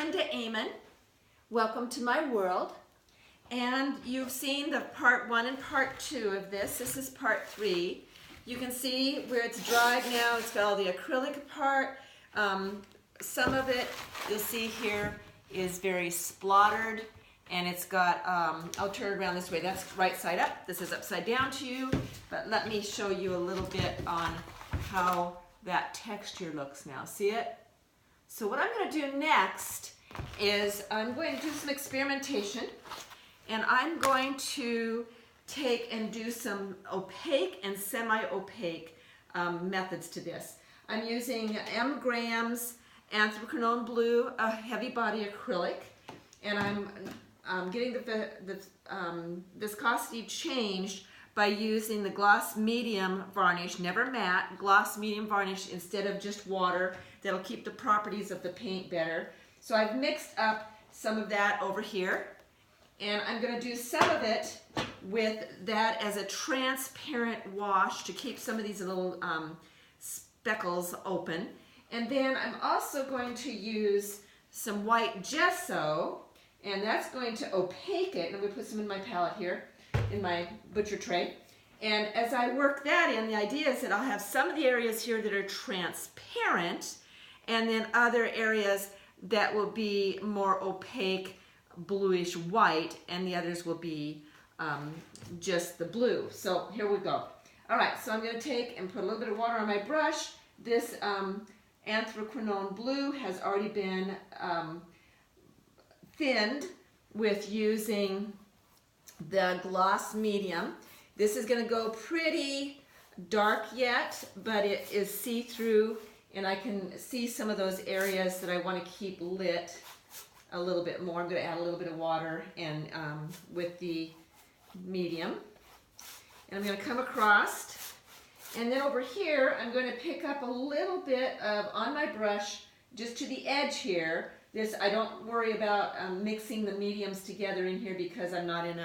Linda Amon. Welcome to my world. And you've seen the part 1 and part 2 of this. This is part 3. You can see where it's dried now. It's got all the acrylic part. Some of it, you'll see here, is very splottered. And it's got, I'll turn it around this way. That's right side up. This is upside down to you. But let me show you a little bit on how that texture looks now. See it? So what I'm going to do next is I'm going to do some experimentation, and I'm going to take and do some opaque and semi-opaque methods to this. I'm using M. Graham's Anthraquinone Blue, a heavy body acrylic, and I'm getting the viscosity changed by using the gloss medium varnish, never matte, gloss medium varnish instead of just water. That'll keep the properties of the paint better. So I've mixed up some of that over here, and I'm going to do some of it with that as a transparent wash to keep some of these little speckles open. And then I'm also going to use some white gesso, and that's going to opaque it. And I'm going to put some in my palette here, in my butcher tray. And as I work that in, the idea is that I'll have some of the areas here that are transparent, and then other areas that will be more opaque, bluish white, and the others will be just the blue. So here we go. All right, so I'm going to take and put a little bit of water on my brush. This Anthraquinone Blue has already been thinned with using the gloss medium. This is going to go pretty dark yet, but it is see-through, and I can see some of those areas that I want to keep lit a little bit more. I'm going to add a little bit of water and with the medium. And I'm going to come across, and then over here I'm going to pick up a little bit of, on my brush, just to the edge here. This, I don't worry about mixing the mediums together in here because I'm not in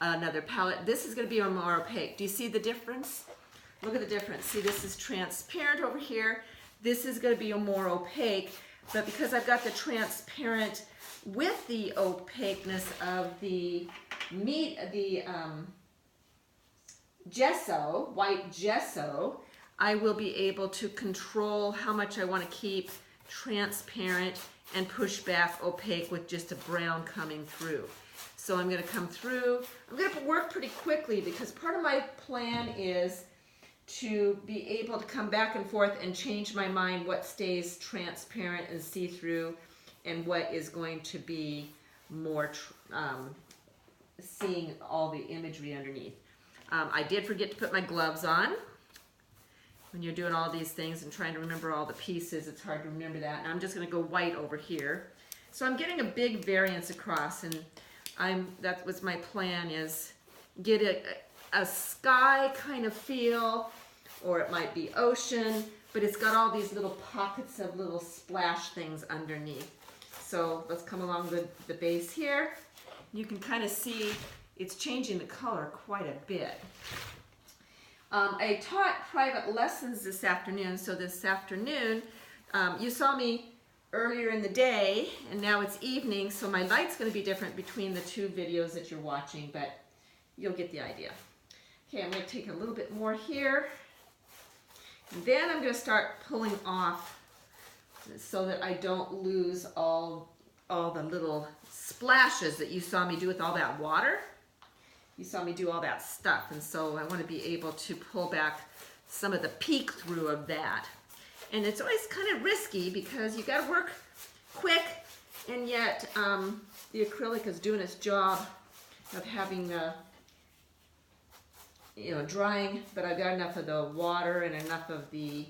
another palette. This is going to be more opaque. Do you see the difference? Look at the difference. See, this is transparent over here. This is going to be a more opaque, but because I've got the transparent with the opaqueness of the gesso, white gesso, I will be able to control how much I want to keep transparent and push back opaque with just a brown coming through. So I'm going to come through. I'm going to work pretty quickly because part of my plan is to be able to come back and forth and change my mind what stays transparent and see-through and what is going to be more seeing all the imagery underneath. I did forget to put my gloves on. When you're doing all these things and trying to remember all the pieces, it's hard to remember that. And I'm just going to go white over here. So I'm getting a big variance across, and that was my plan, is get a sky kind of feel, or it might be ocean, but it's got all these little pockets of little splash things underneath. So let's come along the base here. You can kind of see it's changing the color quite a bit. I taught private lessons this afternoon, so this afternoon, you saw me earlier in the day, and now it's evening, so my light's going to be different between the two videos that you're watching, but you'll get the idea. Okay, I'm going to take a little bit more here. Then I'm going to start pulling off so that I don't lose all the little splashes that you saw me do with all that water. You saw me do all that stuff, and so I want to be able to pull back some of the peek through of that. And it's always kind of risky because you got to work quick, and yet the acrylic is doing its job of having the, drying, but I've got enough of the water and enough of the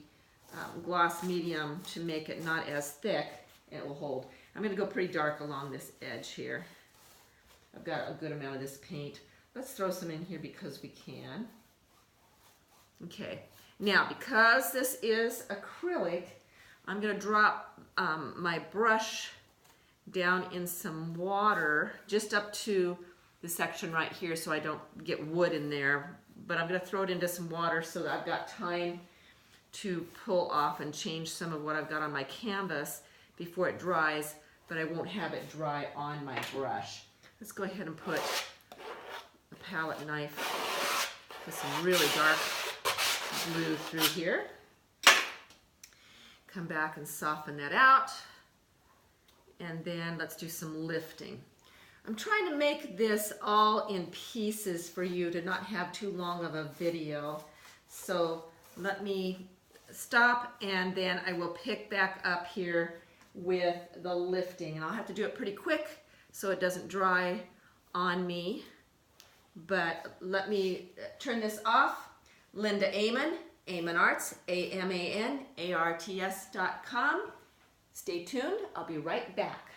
gloss medium to make it not as thick, and it will hold. I'm going to go pretty dark along this edge here. I've got a good amount of this paint. Let's throw some in here because we can. Okay, now because this is acrylic, I'm going to drop my brush down in some water just up to the section right here so I don't get wood in there. But I'm going to throw it into some water so that I've got time to pull off and change some of what I've got on my canvas before it dries but I won't have it dry on my brush. Let's go ahead and put a palette knife with some really dark blue through here. Come back and soften that out. And then let's do some lifting. I'm trying to make this all in pieces for you to not have too long of a video. So let me stop and then I will pick back up here with the lifting. And I'll have to do it pretty quick so it doesn't dry on me. But let me turn this off. Linda Aman, Aman Arts, AMANARTS.com. Stay tuned. I'll be right back.